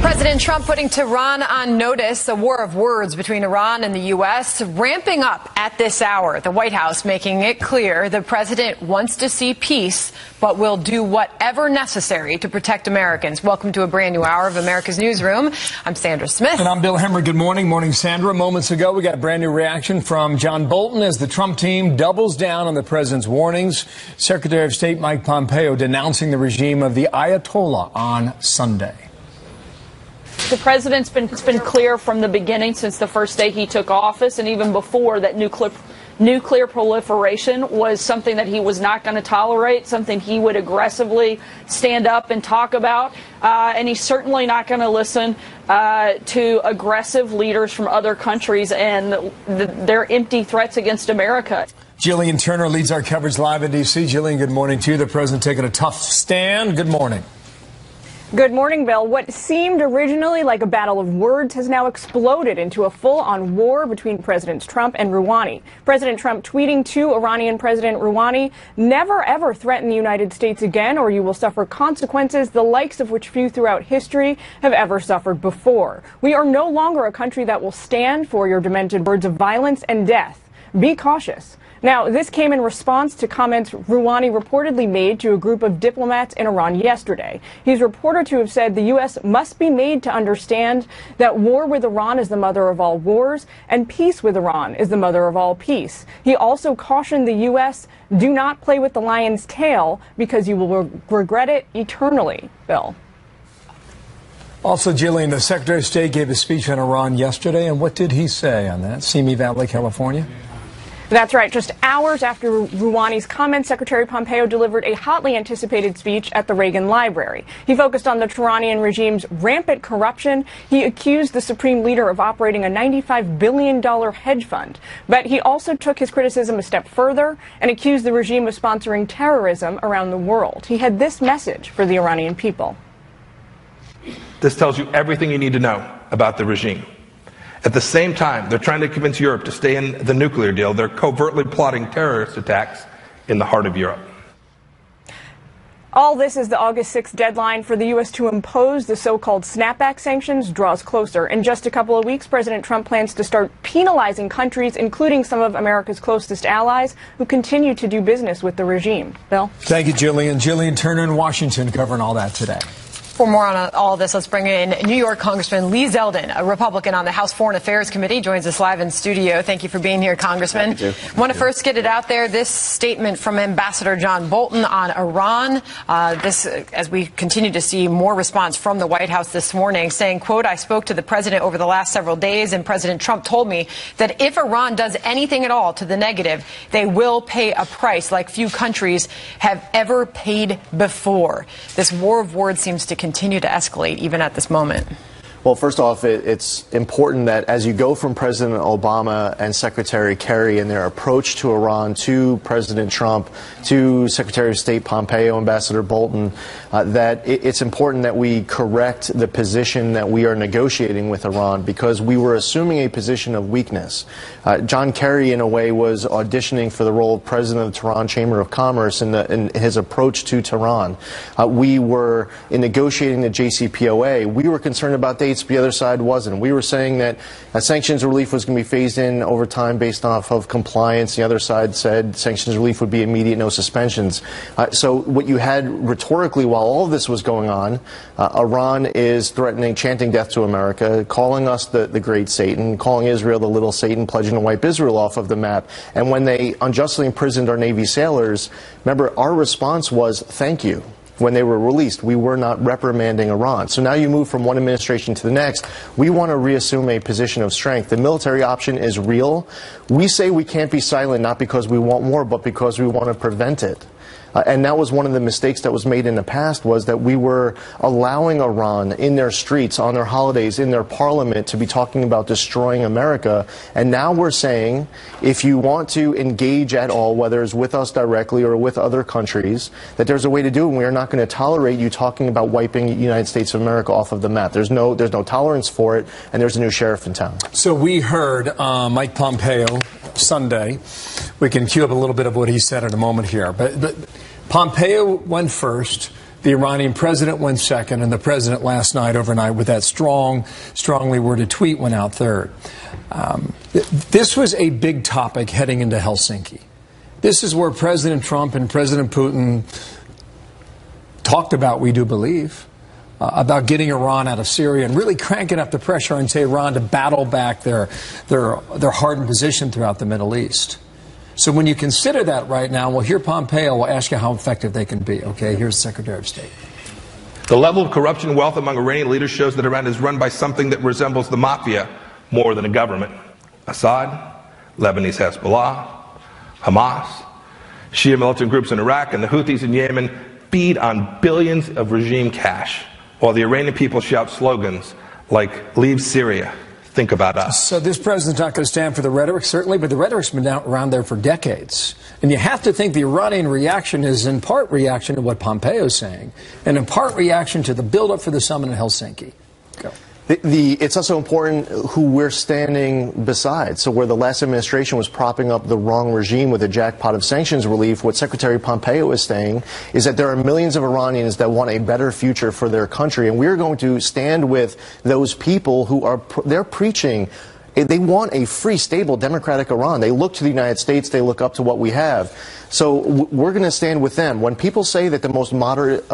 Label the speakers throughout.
Speaker 1: President Trump putting Tehran on notice, a war of words between Iran and the U.S. ramping up at this hour. The White House making it clear the president wants to see peace, but will do whatever necessary to protect Americans. Welcome to a brand new hour of America's Newsroom. I'm Sandra Smith.
Speaker 2: And I'm Bill Hemmer. Good morning. Morning, Sandra. Moments ago, we got a brand new reaction from John Bolton as the Trump team doubles down on the president's warnings. Secretary of State Mike Pompeo denouncing the regime of the Ayatollah on Sunday.
Speaker 3: The president's been clear from the beginning, since the first day he took office, and even before, that nuclear proliferation was something that he was not going to tolerate, something he would aggressively stand up and talk about. And he's certainly not going to listen to aggressive leaders from other countries and their empty threats against America.
Speaker 2: Jillian Turner leads our coverage live in D.C. Jillian, good morning to you. The president taking a tough stand. Good morning.
Speaker 4: Good morning, Bill. What seemed originally like a battle of words has now exploded into a full-on war between Presidents Trump and Rouhani. President Trump tweeting to Iranian President Rouhani, "Never ever threaten the United States again, or you will suffer consequences the likes of which few throughout history have ever suffered before. We are no longer a country that will stand for your demented words of violence and death. Be cautious." Now, this came in response to comments Rouhani reportedly made to a group of diplomats in Iran yesterday. He's reported to have said the U.S. must be made to understand that war with Iran is the mother of all wars, and peace with Iran is the mother of all peace. He also cautioned the U.S., do not play with the lion's tail, because you will regret it eternally. Bill.
Speaker 2: Also, Jillian, the Secretary of State gave a speech on Iran yesterday, and what did he say on that? Simi Valley, California?
Speaker 4: That's right. Just hours after Rouhani's comments, Secretary Pompeo delivered a hotly anticipated speech at the Reagan Library. He focused on the Tehran regime's rampant corruption. He accused the supreme leader of operating a $95 billion hedge fund. But he also took his criticism a step further and accused the regime of sponsoring terrorism around the world. He had this message for the Iranian people.
Speaker 5: This tells you everything you need to know about the regime. At the same time, they're trying to convince Europe to stay in the nuclear deal. They're covertly plotting terrorist attacks in the heart of Europe.
Speaker 4: All this as the August 6th deadline for the U.S. to impose the so-called snapback sanctions draws closer. In just a couple of weeks, President Trump plans to start penalizing countries, including some of America's closest allies, who continue to do business with the regime. Bill?
Speaker 2: Thank you, Jillian. Jillian Turner in Washington covering all that today.
Speaker 1: For more on all this, let's bring in New York Congressman Lee Zeldin, a Republican on the House Foreign Affairs Committee, joins us live in studio. Thank you for being here, Congressman. Want to first get it out there, this statement from Ambassador John Bolton on Iran. This, as we continue to see more response from the White House this morning, saying, quote, "I spoke to the president over the last several days, and President Trump told me that if Iran does anything at all to the negative, they will pay a price like few countries have ever paid before." This war of words seems to continue to escalate even at this moment.
Speaker 6: Well, first off, it's important that as you go from President Obama and Secretary Kerry and their approach to Iran to President Trump, to Secretary of State Pompeo, Ambassador Bolton, that it's important that we correct the position that we are negotiating with Iran, because we were assuming a position of weakness. John Kerry, in a way, was auditioning for the role of President of the Tehran Chamber of Commerce in his approach to Tehran. We were, in negotiating the JCPOA, we were concerned about dates. The other side wasn't. We were saying that sanctions relief was going to be phased in over time based off of compliance. The other side said sanctions relief would be immediate, no suspensions. So what you had rhetorically while all of this was going on, Iran is threatening, chanting death to America, calling us the great Satan, calling Israel the little Satan, pledging to wipe Israel off of the map. And when they unjustly imprisoned our Navy sailors, remember, our response was thank you. When they were released, we were not reprimanding Iran. So now you move from one administration to the next. We want to reassume a position of strength. The military option is real. We say we can't be silent, not because we want war, but because we want to prevent it. And that was one of the mistakes that was made in the past, was that we were allowing Iran in their streets, on their holidays, in their parliament, to be talking about destroying America. And now we're saying, if you want to engage at all, whether it's with us directly or with other countries, that there's a way to do it, and we are not going to tolerate you talking about wiping the United States of America off of the map. There's no tolerance for it, and there's a new sheriff in town.
Speaker 2: So we heard Mike Pompeo Sunday. We can cue up a little bit of what he said in a moment here. But Pompeo went first. The Iranian president went second, and the president last night, overnight, with that strongly worded tweet, went out third. This was a big topic heading into Helsinki. This is where President Trump and President Putin talked about, we do believe, about getting Iran out of Syria and really cranking up the pressure on Tehran to battle back their hardened position throughout the Middle East. So when you consider that right now, well, here Pompeo will ask you how effective they can be. Okay, here's the Secretary of State.
Speaker 5: The level of corruption and wealth among Iranian leaders shows that Iran is run by something that resembles the mafia more than a government. Assad, Lebanese Hezbollah, Hamas, Shia militant groups in Iraq, and the Houthis in Yemen feed on billions of regime cash, while the Iranian people shout slogans like, "Leave Syria, think about us."
Speaker 2: So this president's not going to stand for the rhetoric, certainly, but the rhetoric's been around there for decades. And you have to think the Iranian reaction is in part reaction to what Pompeo's saying, and in part reaction to the buildup for the summit in Helsinki. Go.
Speaker 6: It's also important who we're standing beside. So where the last administration was propping up the wrong regime with a jackpot of sanctions relief, what Secretary Pompeo is saying is that there are millions of Iranians that want a better future for their country. And we're going to stand with those people who are, they're preaching. They want a free, stable, democratic Iran. They look to the United States. They look up to what we have. So we're going to stand with them. When people say that the most moderate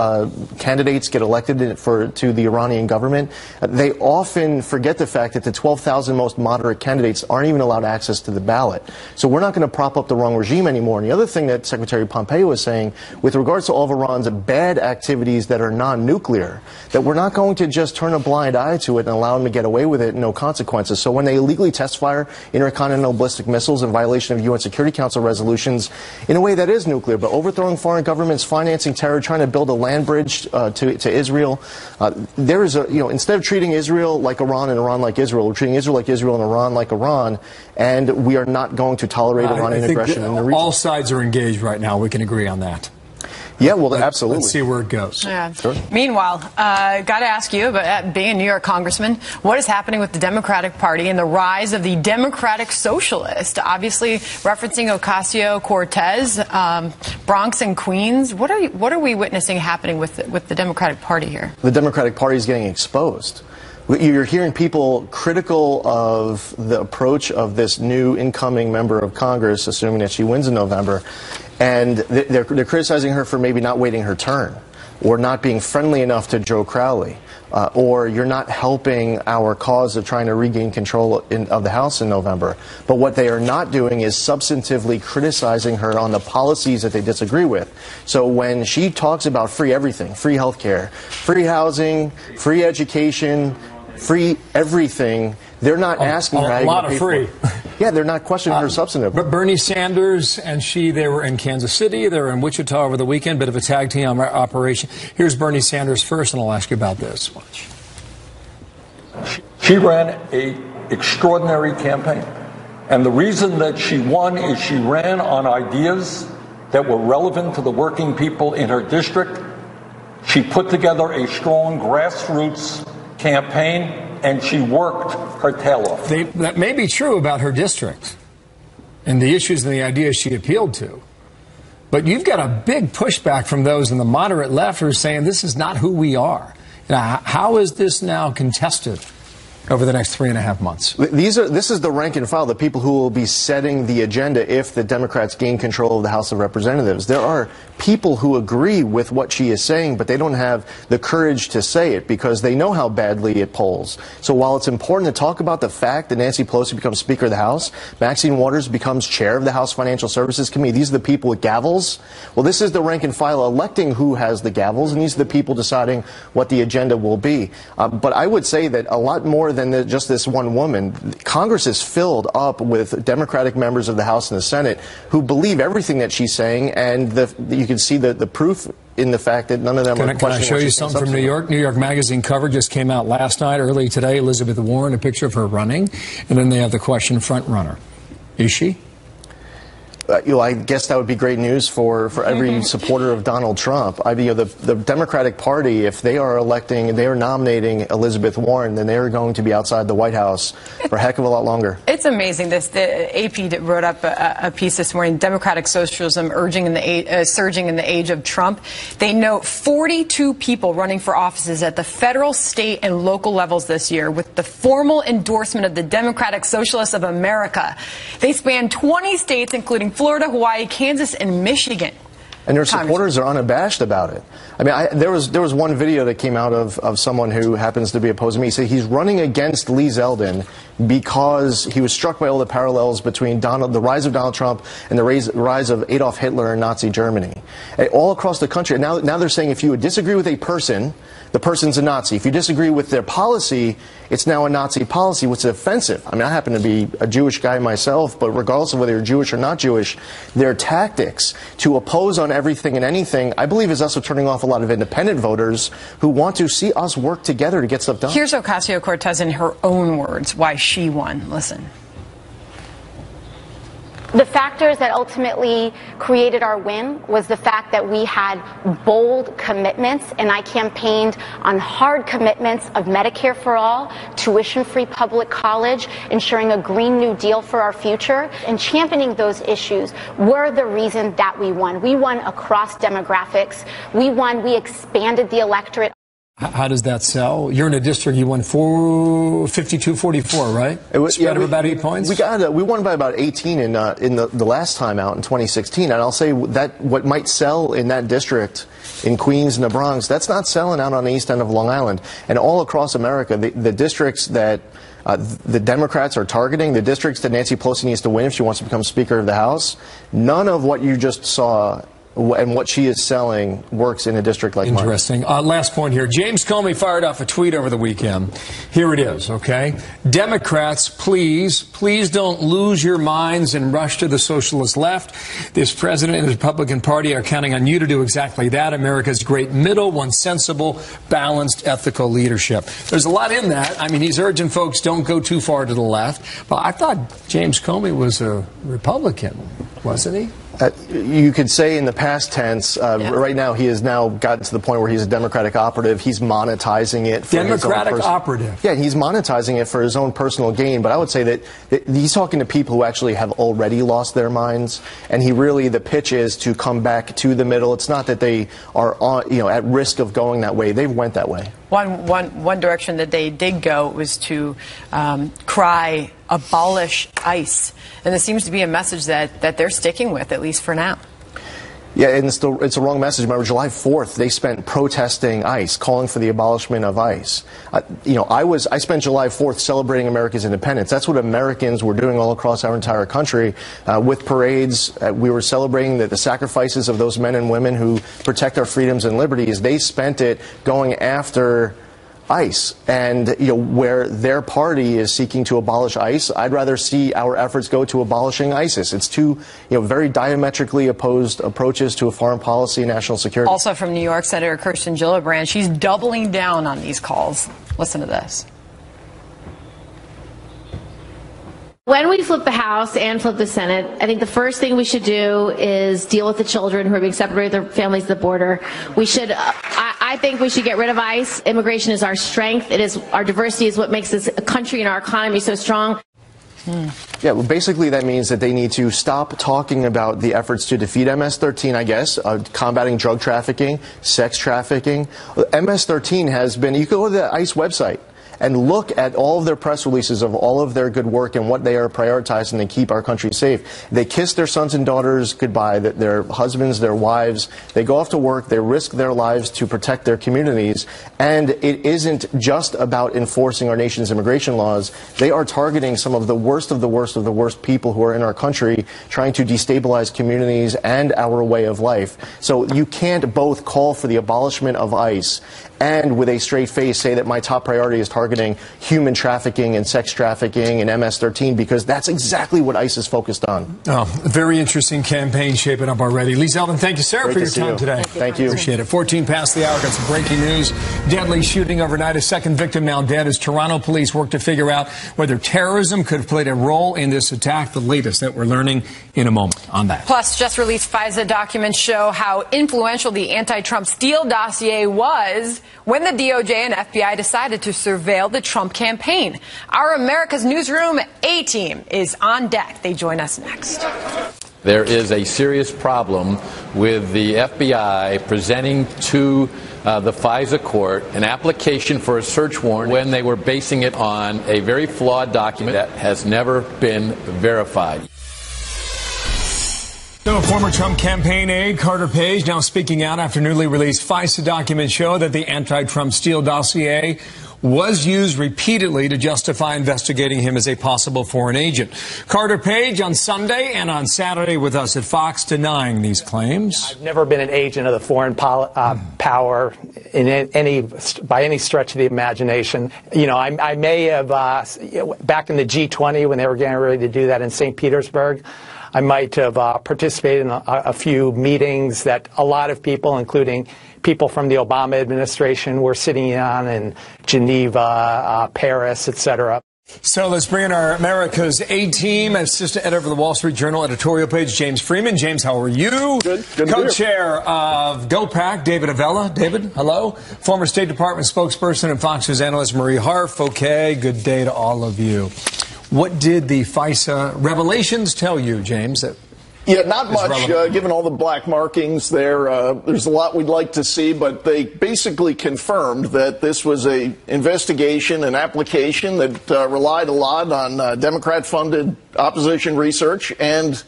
Speaker 6: candidates get elected to the Iranian government, they often forget the fact that the 12,000 most moderate candidates aren't even allowed access to the ballot. So we're not going to prop up the wrong regime anymore. And the other thing that Secretary Pompeo is saying, with regards to all of Iran's bad activities that are non-nuclear, that we're not going to just turn a blind eye to it and allow them to get away with it and no consequences. So when they illegally test fire intercontinental ballistic missiles in violation of UN Security Council resolutions, in a way that is nuclear, but overthrowing foreign governments, financing terror, trying to build a land bridge to Israel. There is instead of treating Israel like Iran and Iran like Israel, we're treating Israel like Israel and Iran like Iran, and we are not going to tolerate Iranian aggression in the region.
Speaker 2: All sides are engaged right now. We can agree on that.
Speaker 6: Yeah, well, absolutely.
Speaker 2: Let's see where it goes.
Speaker 1: Yeah.
Speaker 6: Sure.
Speaker 1: Meanwhile, got to ask you, but being a New York congressman, what is happening with the Democratic Party and the rise of the Democratic Socialist? Obviously, referencing Ocasio-Cortez, Bronx and Queens. What are we witnessing happening with the Democratic Party here?
Speaker 6: The Democratic Party is getting exposed. You're hearing people critical of the approach of this new incoming member of Congress, assuming that she wins in November, and they're criticizing her for maybe not waiting her turn, or not being friendly enough to Joe Crowley, or you're not helping our cause of trying to regain control of the House in November. But what they are not doing is substantively criticizing her on the policies that they disagree with. So when she talks about free everything, free health care, free housing, free education, free everything, they're not asking her how
Speaker 2: a lot of free.
Speaker 6: Yeah, they're not questioning her substantive.
Speaker 2: But Bernie Sanders and they were in Kansas City. They were in Wichita over the weekend. Bit of a tag team operation. Here's Bernie Sanders first, and I'll ask you about this. Watch.
Speaker 7: She ran an extraordinary campaign. And the reason that she won is she ran on ideas that were relevant to the working people in her district. She put together a strong grassroots campaign, and she worked her tail off.
Speaker 2: That may be true about her district and the issues and the ideas she appealed to. But you've got a big pushback from those in the moderate left who are saying this is not who we are. Now, how is this now contested over the next 3.5 months?
Speaker 6: This is the rank and file, the people who will be setting the agenda if the Democrats gain control of the House of Representatives. There are people who agree with what she is saying, but they don't have the courage to say it because they know how badly it polls. So while it's important to talk about the fact that Nancy Pelosi becomes Speaker of the House, Maxine Waters becomes Chair of the House Financial Services Committee, these are the people with gavels. Well, this is the rank and file electing who has the gavels, and these are the people deciding what the agenda will be. But I would say that a lot more than just this one woman, Congress is filled up with Democratic members of the House and the Senate who believe everything that she's saying, and you can see the proof in the fact that none of them are questioning.
Speaker 2: Can I show you something from New York? New York Magazine cover just came out last night, early today. Elizabeth Warren, a picture of her running, and then they have the question front runner. Is she?
Speaker 6: I guess that would be great news for every supporter of Donald Trump. The Democratic Party, if they are nominating Elizabeth Warren, then they are going to be outside the White House for a heck of a lot longer.
Speaker 1: It's amazing. The AP wrote up a piece this morning, Democratic socialism surging in the age of Trump. They note 42 people running for offices at the federal, state, and local levels this year with the formal endorsement of the Democratic Socialists of America. They span 20 states, including Florida, Hawaii, Kansas, and Michigan.
Speaker 6: And their supporters are unabashed about it. I mean, there was one video that came out of someone who happens to be opposing me. He said he's running against Lee Zeldin because he was struck by all the parallels between the rise of Donald Trump and the rise of Adolf Hitler in Nazi Germany. All across the country. Now they're saying if you would disagree with a person, the person's a Nazi. If you disagree with their policy, it's now a Nazi policy, which is offensive. I mean, I happen to be a Jewish guy myself, but regardless of whether you're Jewish or not Jewish, their tactics to oppose on everything and anything, I believe, is also turning off a lot of independent voters who want to see us work together to get stuff done.
Speaker 1: Here's Ocasio-Cortez in her own words why she won. Listen.
Speaker 8: The factors that ultimately created our win was the fact that we had bold commitments, and I campaigned on hard commitments of Medicare for all, tuition-free public college, ensuring a Green New Deal for our future, and championing those issues were the reason that we won. We won across demographics. We expanded the electorate.
Speaker 2: How does that sell? You're in a district, you won 52-44, right? It was spread of about 8 points?
Speaker 6: We won by about 18 in the last time out in 2016. And I'll say that what might sell in that district in Queens and the Bronx, that's not selling out on the east end of Long Island. And all across America, the districts that the Democrats are targeting, the districts that Nancy Pelosi needs to win if she wants to become Speaker of the House, none of what you just saw and what she is selling works in a district like mine.
Speaker 2: Interesting. Last point here. James Comey fired off a tweet over the weekend. Here it is, okay? Democrats, please don't lose your minds and rush to the socialist left. This president and the Republican Party are counting on you to do exactly that. America's great middle, one sensible, balanced, ethical leadership. There's a lot in that. I mean, he's urging folks don't go too far to the left. But I thought James Comey was a Republican, wasn't he?
Speaker 6: You could say in the past tense. Right now, he has now gotten to the point where he's a Democratic operative. He's monetizing it for
Speaker 2: Democratic operative.
Speaker 6: Yeah, he's monetizing it for his own personal gain. But I would say that he's talking to people who actually have already lost their minds. And the pitch is to come back to the middle. It's not that they are at risk of going that way. They went that way.
Speaker 1: One direction that they did go was to cry, abolish ICE. And this seems to be a message that they're sticking with, at least for now.
Speaker 6: Yeah, and it's a wrong message. Remember, July 4th, they spent protesting ICE, calling for the abolishment of ICE. I spent July 4th celebrating America's independence. That's what Americans were doing all across our entire country with parades. We were celebrating the sacrifices of those men and women who protect our freedoms and liberties. They spent it going after ICE, and where their party is seeking to abolish ICE, I'd rather see our efforts go to abolishing ISIS. It's two very diametrically opposed approaches to a foreign policy and national security.
Speaker 1: Also from New York, Senator Kirsten Gillibrand, she's doubling down on these calls. Listen to this.
Speaker 9: When we flip the House and flip the Senate, I think the first thing we should do is deal with the children who are being separated from their families at the border. We should, I think we should get rid of ICE. Immigration is our strength. It is our diversity is what makes this country and our economy so strong.
Speaker 6: Yeah, well, basically that means that they need to stop talking about the efforts to defeat MS-13, I guess, combating drug trafficking, sex trafficking. MS-13 has been, you can go to the ICE website and look at all of their press releases of all of their good work and what they are prioritizing to keep our country safe. They kiss their sons and daughters goodbye, their husbands, their wives. They go off to work. They risk their lives to protect their communities. And it isn't just about enforcing our nation's immigration laws. They are targeting some of the worst of the worst of the worst people who are in our country, trying to destabilize communities and our way of life. So you can't both call for the abolishment of ICE and with a straight face say that my top priority is targeting human trafficking and sex trafficking and MS-13, because that's exactly what ICE is focused on.
Speaker 2: Oh, very interesting campaign shaping up already. Lee Zeldin, thank you, sir, for your time today.
Speaker 6: Thank you.
Speaker 2: Appreciate it. 14 past the hour. Got some breaking news. Deadly shooting overnight. A second victim now dead as Toronto police work to figure out whether terrorism could have played a role in this attack. The latest that we're learning in a moment on that.
Speaker 1: Plus, just released FISA documents show how influential the anti-Trump Steele dossier was when the DOJ and FBI decided to surveil the Trump campaign. Our America's Newsroom A-team is on deck. They join us next.
Speaker 10: There is a serious problem with the FBI presenting to the FISA court an application for a search warrant when they were basing it on a very flawed document that has never been verified.
Speaker 2: So, former Trump campaign aide Carter Page now speaking out after newly released FISA documents show that the anti-Trump Steele dossier was used repeatedly to justify investigating him as a possible foreign agent. Carter Page on Sunday and on Saturday with us at Fox denying these claims.
Speaker 11: I've never been an agent of the foreign power by any stretch of the imagination. You know, I may have, back in the G20 when they were getting ready to do that in St. Petersburg, I might have participated in a few meetings that a lot of people, including people from the Obama administration, were sitting on in Geneva, Paris, etc.
Speaker 2: So let's bring in our America's A-team, assistant editor of the Wall Street Journal editorial page, James Freeman. James, how are you?
Speaker 12: Good.
Speaker 2: Co-chair of GOPAC, David Avella. David, hello. Former State Department spokesperson and Fox News analyst Marie Harf. Okay, good day to all of you. What did the FISA revelations tell you, James?
Speaker 12: Yeah, not much, given all the black markings there. There's a lot we'd like to see, but they basically confirmed that this was an investigation, an application that relied a lot on Democrat-funded opposition research and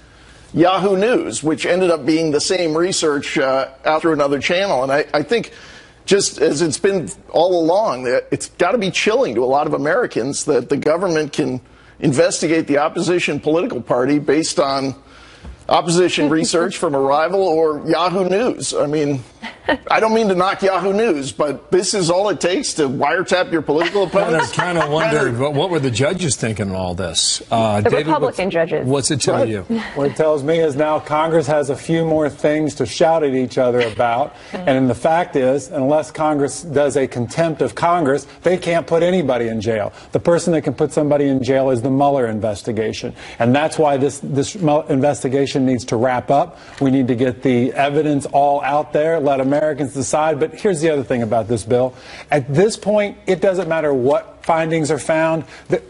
Speaker 12: Yahoo News, which ended up being the same research out through another channel. And I think, just as it's been all along, it's got to be chilling to a lot of Americans that the government can investigate the opposition political party based on opposition research from a rival or Yahoo News. I mean, I don't mean to knock Yahoo News, but this is all it takes to wiretap your political opponents.
Speaker 2: I kind of wonder, what were the judges thinking in all this?
Speaker 4: David, Republican judges.
Speaker 2: What's it tell you?
Speaker 13: What it tells me is now Congress has a few more things to shout at each other about. And the fact is, unless Congress does a contempt of Congress, they can't put anybody in jail. The person that can put somebody in jail is the Mueller investigation. And that's why this investigation needs to wrap up. We need to get the evidence all out there, let Americans decide. But here's the other thing about this bill. At this point, it doesn't matter what findings are found.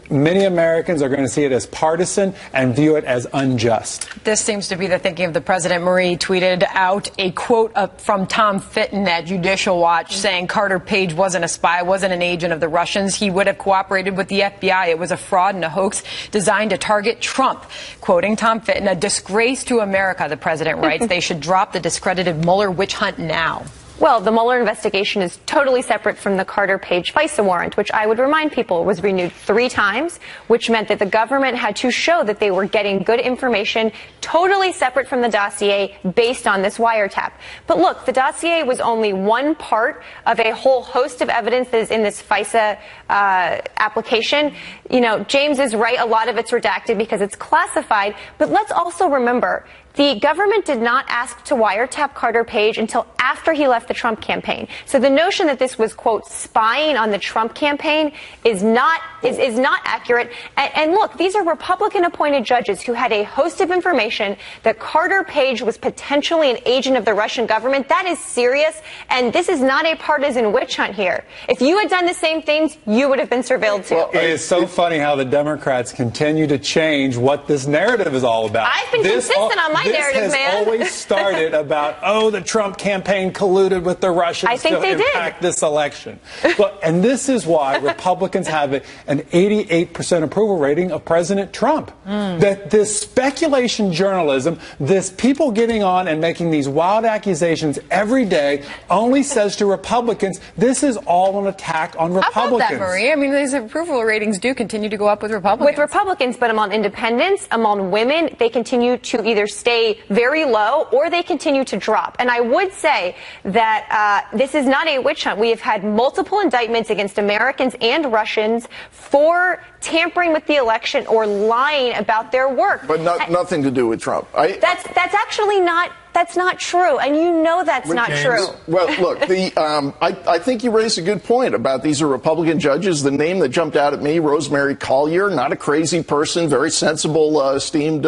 Speaker 13: Many Americans are going to see it as partisan and view it as unjust.
Speaker 1: This seems to be the thinking of the president. Marie tweeted out a quote from Tom Fitton at Judicial Watch saying Carter Page wasn't a spy, wasn't an agent of the Russians. He would have cooperated with the FBI. It was a fraud and a hoax designed to target Trump. Quoting Tom Fitton, a disgrace to America, the president writes. They should drop the discredited Mueller witch hunt now.
Speaker 14: Well, the Mueller investigation is totally separate from the Carter Page FISA warrant, which I would remind people was renewed 3 times, which meant that the government had to show that they were getting good information totally separate from the dossier based on this wiretap. But look, the dossier was only one part of a whole host of evidence that is in this FISA application. You know, James is right. A lot of it's redacted because it's classified. But let's also remember, the government did not ask to wiretap Carter Page until after he left the Trump campaign. So the notion that this was, quote, spying on the Trump campaign is not accurate. And look, these are Republican-appointed judges who had a host of information that Carter Page was potentially an agent of the Russian government. That is serious, and this is not a partisan witch hunt here. If you had done the same things, you would have been surveilled too.
Speaker 13: Well, it is so funny how the Democrats continue to change what this narrative is all about.
Speaker 14: I've been consistent on my narrative, man.
Speaker 13: This has always started about, the Trump campaign colluded with the Russians to impact this election. Look, and this is why Republicans have an 88% approval rating of President Trump. That this speculation journalism, this people getting on and making these wild accusations every day only says to Republicans, this is all an attack on Republicans.
Speaker 1: How about that, Marie? I mean, these approval ratings do continue to go up with Republicans.
Speaker 14: With Republicans, but among independents, among women, they continue to either stay stay very low or they continue to drop. And I would say that this is not a witch hunt. We have had multiple indictments against Americans and Russians for tampering with the election or lying about their work.
Speaker 12: But nothing to do with Trump.
Speaker 14: That's actually not. That's not true, and you know that's not true.
Speaker 12: Well, look, I think you raised a good point about these are Republican judges. The name that jumped out at me, Rosemary Collyer, not a crazy person, very sensible, esteemed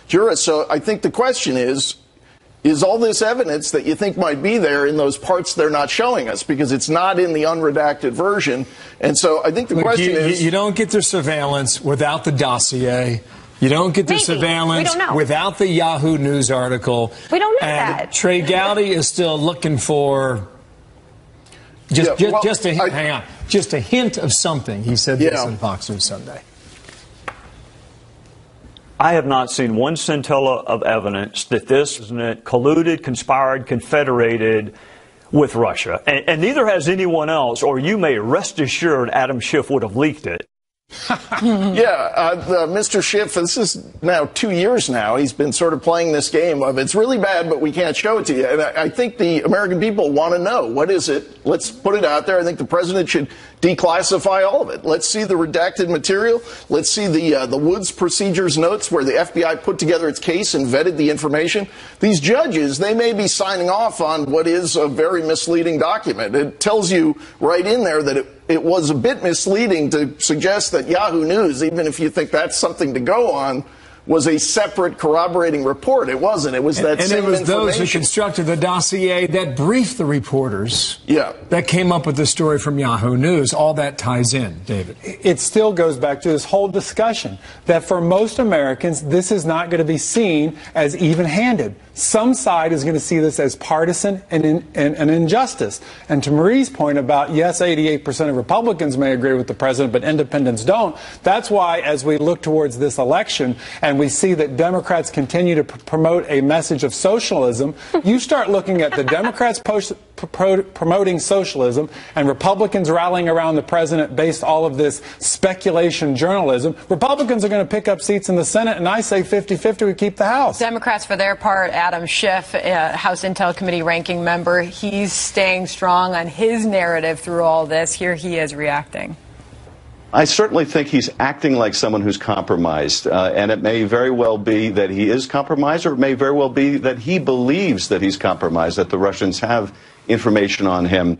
Speaker 12: jurist. So I think the question is all this evidence that you think might be there in those parts they're not showing us? Because it's not in the unredacted version. And so I think the question is...
Speaker 2: You don't get the surveillance without the dossier. You don't get the surveillance without the Yahoo News article.
Speaker 14: We don't know
Speaker 2: and
Speaker 14: that.
Speaker 2: Trey Gowdy is still looking for just a hint of something. He said this on Fox News Sunday.
Speaker 15: I have not seen one scintilla of evidence that this is colluded, conspired, confederated with Russia. And neither has anyone else, or you may rest assured Adam Schiff would have leaked it.
Speaker 12: Mr. Schiff, this is now 2 years now. He's been sort of playing this game of it's really bad, but we can't show it to you. And I think the American people want to know, what is it? Let's put it out there. I think the president should declassify all of it. Let's see the redacted material. Let's see the Woods procedures notes where the FBI put together its case and vetted the information. These judges, they may be signing off on what is a very misleading document. It tells you right in there that it was a bit misleading to suggest that Yahoo News, even if you think that's something to go on, was a separate corroborating report. It wasn't. It was that same information. And it was those who
Speaker 2: constructed the dossier that briefed the reporters that came up with the story from Yahoo News. All that ties in, David.
Speaker 13: It still goes back to this whole discussion that for most Americans, this is not going to be seen as even-handed. Some side is going to see this as partisan and an injustice. And to Marie's point about, yes, 88% of Republicans may agree with the president, but independents don't. That's why, as we look towards this election and we see that Democrats continue to promote a message of socialism, you start looking at the Democrats promoting socialism and Republicans rallying around the president based all of this speculation journalism. Republicans are going to pick up seats in the Senate, and I say 50-50, we keep the House.
Speaker 1: Democrats, for their part, Adam Schiff, House Intel Committee ranking member, he's staying strong on his narrative through all this. Here he is reacting.
Speaker 16: I certainly think he's acting like someone who's compromised, and it may very well be that he is compromised, or it may very well be that he believes that he's compromised, that the Russians have information on him.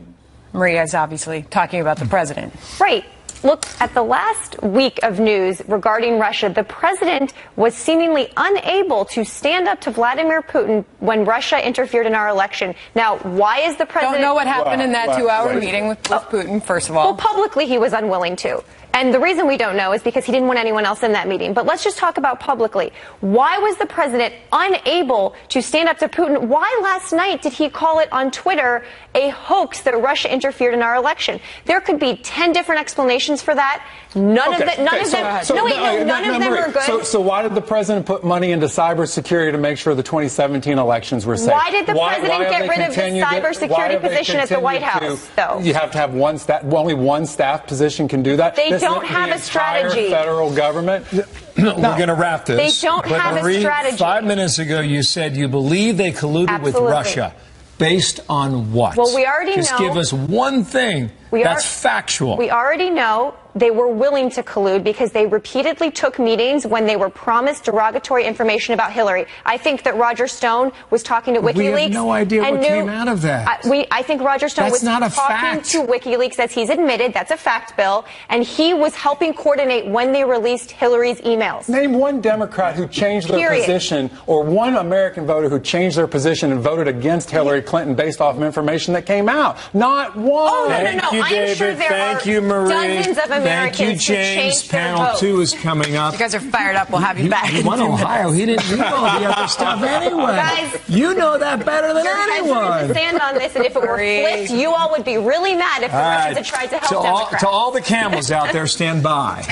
Speaker 1: Maria is obviously talking about the president.
Speaker 14: Right. Look, at the last week of news regarding Russia, the president was seemingly unable to stand up to Vladimir Putin when Russia interfered in our election. Now, why is the president...
Speaker 1: Don't know what happened in that 2-hour meeting with Putin, first of all.
Speaker 14: Well, publicly, he was unwilling to. And the reason we don't know is because he didn't want anyone else in that meeting. But let's just talk about publicly. Why was the president unable to stand up to Putin? Why last night did he call it on Twitter a hoax that Russia interfered in our election? There could be 10 different explanations for that. None of them are good.
Speaker 13: So why did the president put money into cybersecurity to make sure the 2017 elections were safe?
Speaker 14: Why did the president get rid of his cybersecurity position at the White House, though?
Speaker 13: You have to have one staff. Only one staff position can do that.
Speaker 14: They don't have a strategy.
Speaker 13: Federal government.
Speaker 2: We're going to wrap this.
Speaker 14: They don't have a strategy.
Speaker 2: 5 minutes ago, you said you believe they colluded with Russia. Based on what?
Speaker 14: Well, we already know.
Speaker 2: Just give us one thing that's factual.
Speaker 14: We already know they were willing to collude because they repeatedly took meetings when they were promised derogatory information about Hillary. I think that Roger Stone was talking to WikiLeaks.
Speaker 2: We have no idea what came out of that.
Speaker 14: I think Roger Stone was talking to WikiLeaks, as he's admitted. That's a fact, Bill. And he was helping coordinate when they released Hillary's emails.
Speaker 13: Name one Democrat who changed their position, or one American voter who changed their position and voted against Hillary Clinton based off of information that came out. Not one.
Speaker 14: Oh, no.
Speaker 2: Thank you, David.
Speaker 14: Sure
Speaker 2: Thank you, Marie.
Speaker 14: Dozens of Americans
Speaker 2: Thank you, James. Panel 2 is coming up.
Speaker 1: You guys are fired up. We'll have you back.
Speaker 2: He won Ohio. He didn't do all the other stuff anyway.
Speaker 14: Guys,
Speaker 2: you know that better than anyone.
Speaker 14: Stand on this, and if it were flipped, you all would be really mad if the Russians had tried to help Democrats.
Speaker 2: To all the camels out there, stand by.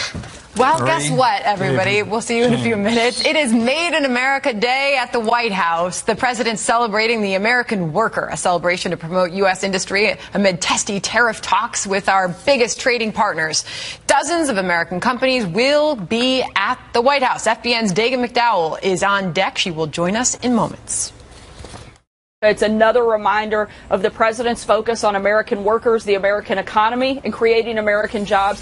Speaker 1: Well, guess what, everybody? We'll see you in a few minutes. It is Made in America Day at the White House. The president's celebrating the American worker, a celebration to promote U.S. industry amid testy tariff talks with our biggest trading partners. Dozens of American companies will be at the White House. FBN's Dagan McDowell is on deck. She will join us in moments.
Speaker 3: It's another reminder of the president's focus on American workers, the American economy, and creating American jobs.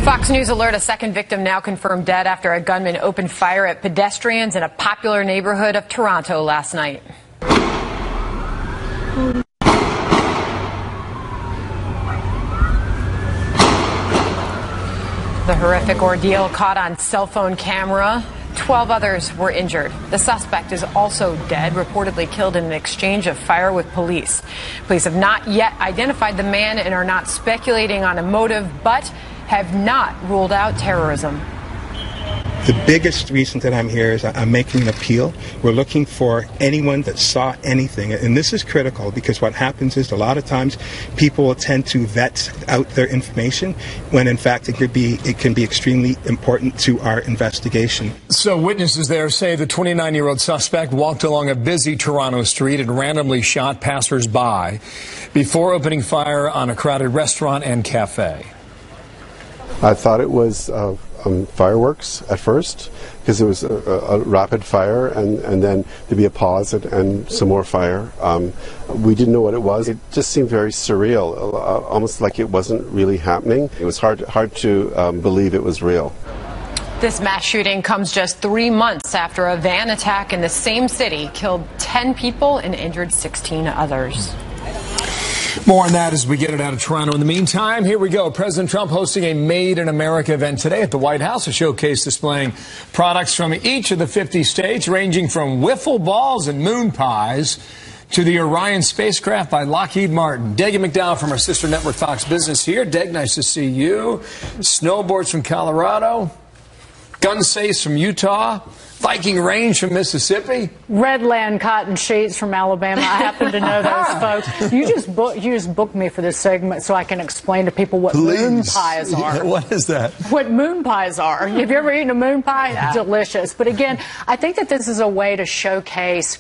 Speaker 1: Fox News alert: a second victim now confirmed dead after a gunman opened fire at pedestrians in a popular neighborhood of Toronto last night. The horrific ordeal caught on cell phone camera. 12 others were injured. The suspect is also dead, reportedly killed in an exchange of fire with police. Police have not yet identified the man and are not speculating on a motive, but have not ruled out terrorism.
Speaker 17: The biggest reason that I'm here is I'm making an appeal. We're looking for anyone that saw anything. And this is critical because what happens is a lot of times people will tend to vet out their information when in fact it can be extremely important to our investigation.
Speaker 2: So witnesses there say the 29-year-old suspect walked along a busy Toronto street and randomly shot passers-by before opening fire on a crowded restaurant and cafe.
Speaker 18: I thought it was fireworks at first because it was a rapid fire and then there'd be a pause and some more fire. We didn't know what it was. It just seemed very surreal, almost like it wasn't really happening. It was hard to believe it was real.
Speaker 1: This mass shooting comes just 3 months after a van attack in the same city killed 10 people and injured 16 others.
Speaker 2: More on that as we get it out of Toronto. In the meantime, here we go. President Trump hosting a Made in America event today at the White House, a showcase displaying products from each of the 50 states, ranging from wiffle balls and moon pies to the Orion spacecraft by Lockheed Martin. Dagan McDowell from our sister network Fox Business here. Dag, nice to see you. Snowboards from Colorado. Gun safes from Utah. Viking range from Mississippi.
Speaker 19: Redland cotton sheets from Alabama. I happen to know those folks. You just booked me for this segment so I can explain to people what moon pies are.
Speaker 2: What is that?
Speaker 19: What moon pies are. Have you ever eaten a moon pie? Yeah. Delicious. But again, I think that this is a way to showcase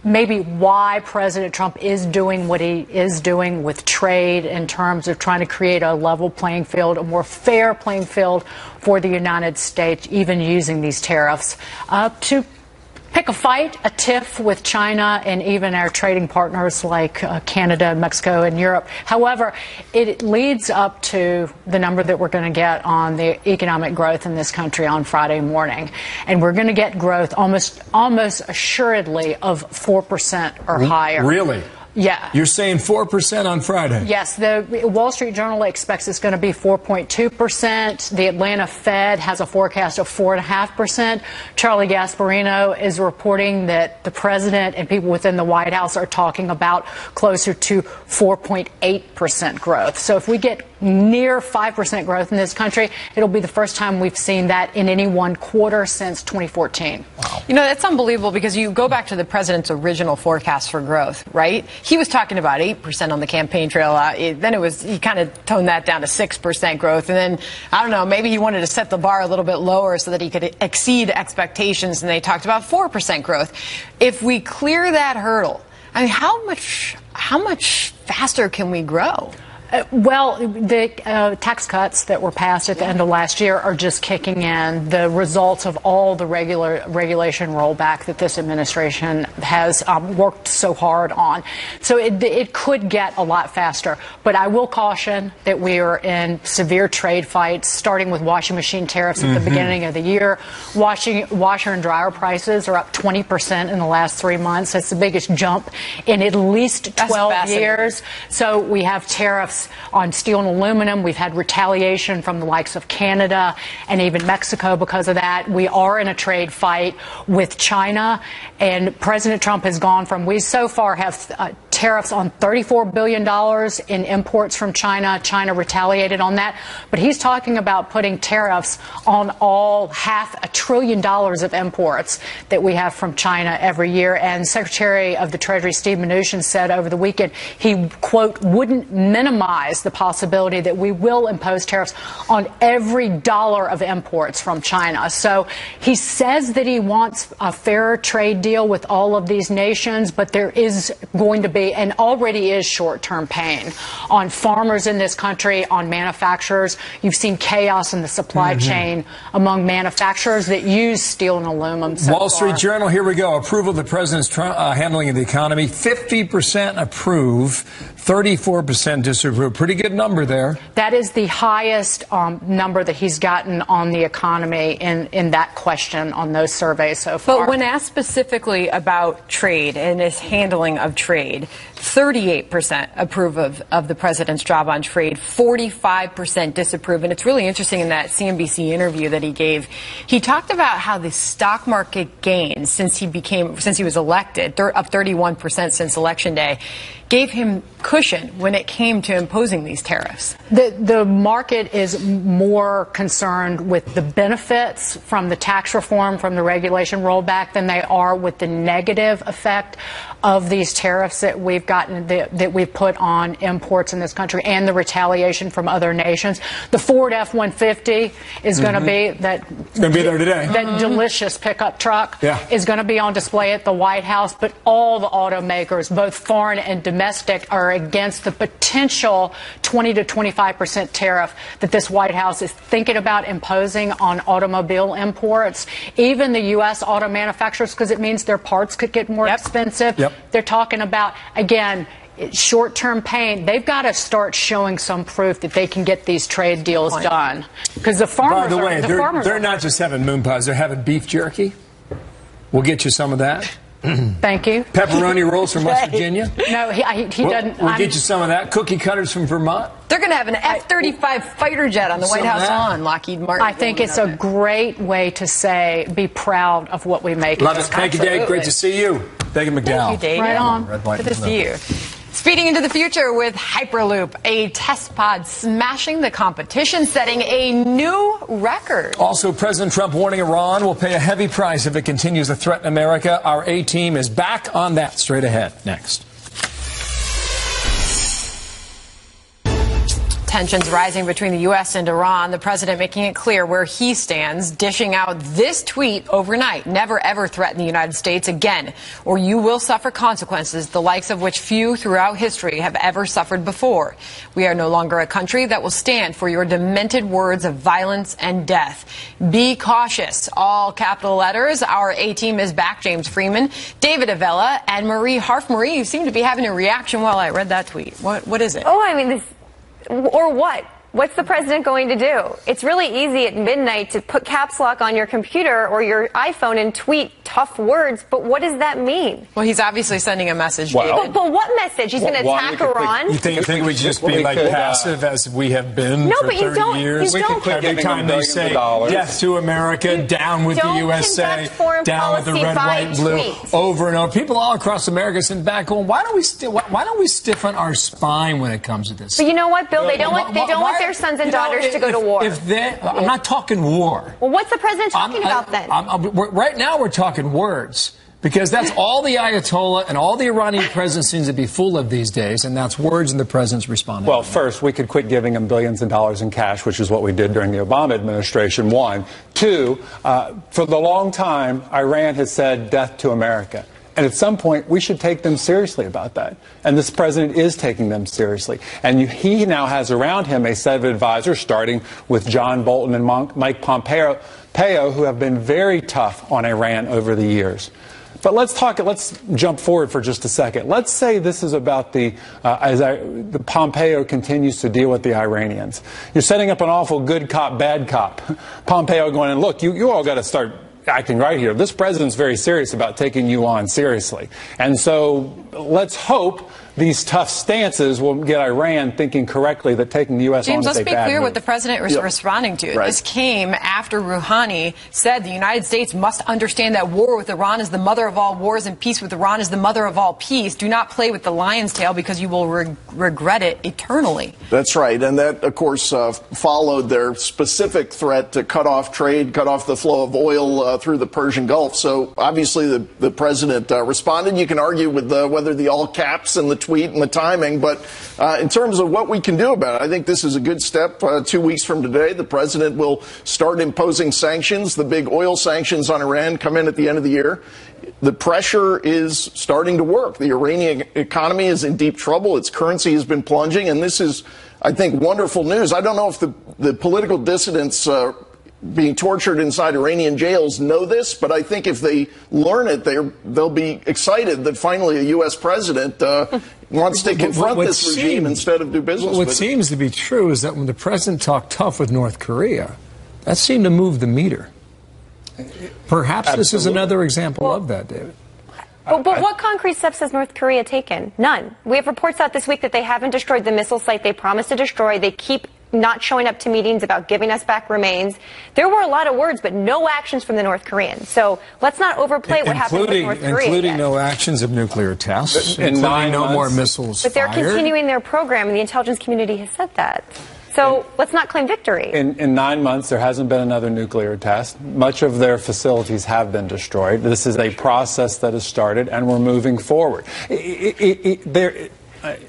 Speaker 19: maybe why President Trump is doing what he is doing with trade in terms of trying to create a level playing field, a more fair playing field for the United States, even using these tariffs to pick a fight, a tiff with China and even our trading partners like Canada, Mexico, and Europe. However, it leads up to the number that we're going to get on the economic growth in this country on Friday morning. And we're going to get growth almost assuredly of 4% or higher.
Speaker 2: Really?
Speaker 19: Yeah.
Speaker 2: You're saying 4% on Friday?
Speaker 19: Yes. The Wall Street Journal expects it's going to be 4.2%. The Atlanta Fed has a forecast of 4.5%. Charlie Gasparino is reporting that the president and people within the White House are talking about closer to 4.8% growth. So if we get near 5% growth in this country, it'll be the first time we've seen that in any one quarter since 2014.
Speaker 1: Wow. You know, that's unbelievable because you go back to the president's original forecast for growth, right? He was talking about 8% on the campaign trail. Then he kind of toned that down to 6% growth. And then, I don't know, maybe he wanted to set the bar a little bit lower so that he could exceed expectations. And they talked about 4% growth. If we clear that hurdle, I mean, how much faster can we grow?
Speaker 19: Well, the tax cuts that were passed at the end of last year are just kicking in. The results of all the regulation rollback that this administration has worked so hard on. So it could get a lot faster. But I will caution that we are in severe trade fights, starting with washing machine tariffs at the beginning of the year. Washer and dryer prices are up 20% in the last 3 months. That's the biggest jump in at least 12 years. So we have tariffs on steel and aluminum. We've had retaliation from the likes of Canada and even Mexico because of that. We are in a trade fight with China, and President Trump has gone from, we so far have tariffs on $34 billion in imports from China. China retaliated on that. But he's talking about putting tariffs on all $500 billion of imports that we have from China every year. And Secretary of the Treasury Steve Mnuchin said over the weekend he, quote, wouldn't minimize the possibility that we will impose tariffs on every dollar of imports from China. So he says that he wants a fair trade deal with all of these nations, but there is going to be, and already is, short-term pain on farmers in this country, on manufacturers. You've seen chaos in the supply chain among manufacturers that use steel and aluminum.
Speaker 2: Wall Street Journal, here we go. Approval of the president's handling of the economy. 50% approve, 34% disapprove. Pretty good number there.
Speaker 19: That is the highest number that he's gotten on the economy in that question on those surveys so far.
Speaker 1: But when asked specifically about trade and his handling of trade, 38% approve of the president's job on trade, 45% disapprove. And it's really interesting in that CNBC interview that he gave, he talked about how the stock market gains since he was elected, up 31% since Election Day, gave him cushion when it came to imposing these tariffs.
Speaker 19: The market is more concerned with the benefits from the tax reform, from the regulation rollback, than they are with the negative effect of these tariffs that we've gotten, that we've put on imports in this country, and the retaliation from other nations. The Ford F-150 is going to be
Speaker 2: It's going to be there today.
Speaker 19: That delicious pickup truck is going to be on display at the White House, but all the automakers, both foreign and domestic, are against the potential 20 to 25% tariff that this White House is thinking about imposing on automobile imports. Even the U.S. auto manufacturers, because it means their parts could get more expensive. They're talking about, again, short-term pain. They've got to start showing some proof that they can get these trade deals done. Because the farmers,
Speaker 2: by the way, they're not just having moon pies; they're having beef jerky. We'll get you some of that.
Speaker 19: Thank you.
Speaker 2: Pepperoni rolls from West Virginia.
Speaker 19: No, he doesn't.
Speaker 2: We'll get you some of that. Cookie cutters from Vermont.
Speaker 1: They're going to have an F-35 fighter jet on the White House lawn, Lockheed Martin.
Speaker 19: I think it's a great way to say, be proud of what we make.
Speaker 2: Love it. Thank you, Dave. Great to see you. Thank you, McDowell.
Speaker 1: Thank you, Dave.
Speaker 19: Right on.
Speaker 1: Good to see you. Speeding into the future with Hyperloop, a test pod smashing the competition, setting a new record.
Speaker 2: Also, President Trump warning Iran will pay a heavy price if it continues to threaten America. Our A-team is back on that straight ahead. Next.
Speaker 1: Tensions rising between the U.S. and Iran. The president making it clear where he stands, dishing out this tweet overnight. Never, ever threaten the United States again, or you will suffer consequences, the likes of which few throughout history have ever suffered before. We are no longer a country that will stand for your demented words of violence and death. Be cautious. All capital letters. Our A-team is back. James Freeman, David Avella, and Marie Harf. Marie, you seem to be having a reaction while I read that tweet. What is it?
Speaker 14: Oh, I mean, or what? What's the president going to do? It's really easy at midnight to put caps lock on your computer or your iPhone and tweet tough words, but what does that mean?
Speaker 1: Well, he's obviously sending a message, David.
Speaker 14: But what message? He's going to attack Iran?
Speaker 2: You think we just be like passive as we have been for 30 years? Every time they say death to America, down with the USA, down with the red, white, and blue, over and over. People all across America sitting back going, why don't we stiffen our spine when it comes to this?
Speaker 14: But you know what, Bill? They don't want their sons and daughters to go to war.
Speaker 2: I'm not talking war.
Speaker 14: Well, what's the president talking about then?
Speaker 2: Right now we're talking words, because that's all the Ayatollah and all the Iranian president seems to be full of these days, and that's words, and the president's responding.
Speaker 13: Well, first, we could quit giving them billions of dollars in cash, which is what we did during the Obama administration, one. Two, for the long time, Iran has said death to America. And at some point, we should take them seriously about that. And this president is taking them seriously. And he now has around him a set of advisors, starting with John Bolton and Mike Pompeo, who have been very tough on Iran over the years. But let's jump forward for just a second. Let's say this is about the Pompeo continues to deal with the Iranians. You're setting up an awful good cop, bad cop. Pompeo going, and look, you all got to start acting right here. This president's very serious about taking you on seriously. And so let's hope these tough stances will get Iran thinking correctly that taking the U.S.
Speaker 1: James,
Speaker 13: on is a
Speaker 1: let's be
Speaker 13: bad
Speaker 1: clear
Speaker 13: move.
Speaker 1: what the president was responding to.
Speaker 12: Right.
Speaker 1: This came after Rouhani said the United States must understand that war with Iran is the mother of all wars and peace with Iran is the mother of all peace. Do not play with the lion's tail because you will regret it eternally.
Speaker 12: That's right. And that, of course, followed their specific threat to cut off trade, cut off the flow of oil through the Persian Gulf. So obviously the president responded. You can argue with whether the all caps and the tweet and the timing. But in terms of what we can do about it, I think this is a good step. 2 weeks from today, the president will start imposing sanctions. The big oil sanctions on Iran come in at the end of the year. The pressure is starting to work. The Iranian economy is in deep trouble. Its currency has been plunging. And this is, I think, wonderful news. I don't know if the political dissidents being tortured inside Iranian jails know this, but I think if they learn it, they'll be excited that finally a U.S. president wants to confront this regime instead of do business with it.
Speaker 2: What seems to be true is that when the president talked tough with North Korea, that seemed to move the meter. Perhaps this is another example of that, David.
Speaker 14: But what concrete steps has North Korea taken? None. We have reports out this week that they haven't destroyed the missile site they promised to destroy. They keep not showing up to meetings about giving us back remains. There were a lot of words, but no actions from the North Koreans. So let's not overplay what happened with North Korea.
Speaker 2: Including no actions of nuclear tests,
Speaker 13: in 9
Speaker 2: no
Speaker 13: months.
Speaker 2: more missiles
Speaker 14: But they're
Speaker 2: fired.
Speaker 14: continuing their program, and the intelligence community has said that. So let's not claim victory.
Speaker 13: In 9 months, there hasn't been another nuclear test. Much of their facilities have been destroyed. This is a process that has started, and we're moving forward.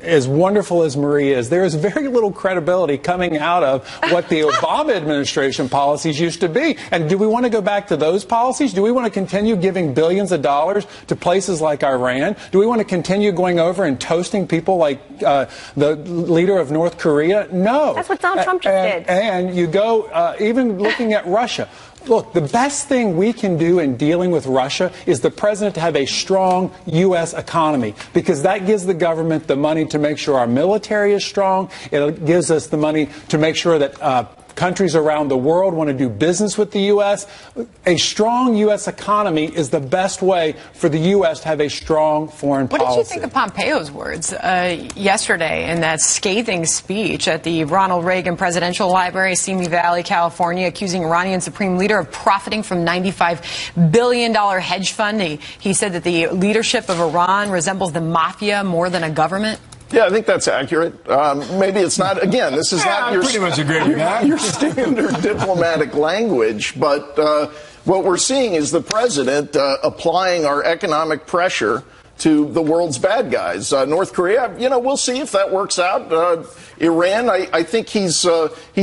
Speaker 13: As wonderful as Marie is, there is very little credibility coming out of what the Obama administration policies used to be. And do we want to go back to those policies? Do we want to continue giving billions of dollars to places like Iran? Do we want to continue going over and toasting people like the leader of North Korea? No.
Speaker 14: That's what Donald Trump just did.
Speaker 13: And you go, even looking at Russia. Look, the best thing we can do in dealing with Russia is the president to have a strong U.S. economy, because that gives the government the money to make sure our military is strong. It gives us the money to make sure that countries around the world want to do business with the U.S. A strong U.S. economy is the best way for the U.S. to have a strong foreign policy.
Speaker 1: What did you think of Pompeo's words yesterday in that scathing speech at the Ronald Reagan Presidential Library, Simi Valley, California, accusing Iranian Supreme Leader of profiting from $95 billion hedge fund? He said that the leadership of Iran resembles the mafia more than a government.
Speaker 12: Yeah, I think that's accurate. Maybe it's not, again, this is not your standard diplomatic language, but what we're seeing is the president applying our economic pressure to the world's bad guys. North Korea, we'll see if that works out. Iran, I think he's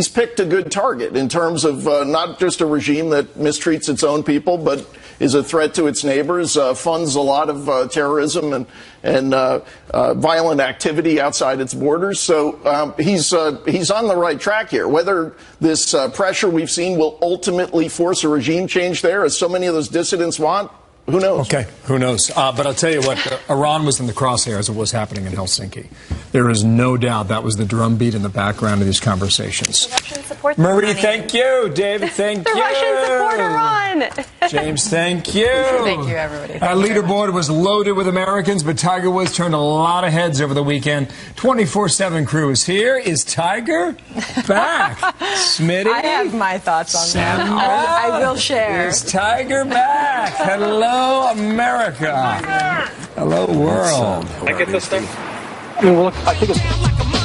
Speaker 12: picked a good target in terms of not just a regime that mistreats its own people, but is a threat to its neighbors, funds a lot of terrorism and violent activity outside its borders. So he's on the right track here. Whether this pressure we've seen will ultimately force a regime change there, as so many of those dissidents want, who knows?
Speaker 2: Okay, who knows? But I'll tell you what, Iran was in the crosshairs of what's happening in Helsinki. There is no doubt that was the drumbeat in the background of these conversations.
Speaker 14: The Russians support
Speaker 2: Marie, thank you. David, thank you.
Speaker 14: The Russians support Iran.
Speaker 2: James, thank you.
Speaker 1: Thank you, everybody.
Speaker 2: Our leaderboard was loaded with Americans, but Tiger Woods turned a lot of heads over the weekend. 24/7 crew is here. Is Tiger back? Smitty?
Speaker 1: I have my thoughts on that. I will share.
Speaker 2: Is Tiger back? Hello, America. Hello, world.
Speaker 20: I get this thing?
Speaker 13: I mean, well, I think it's...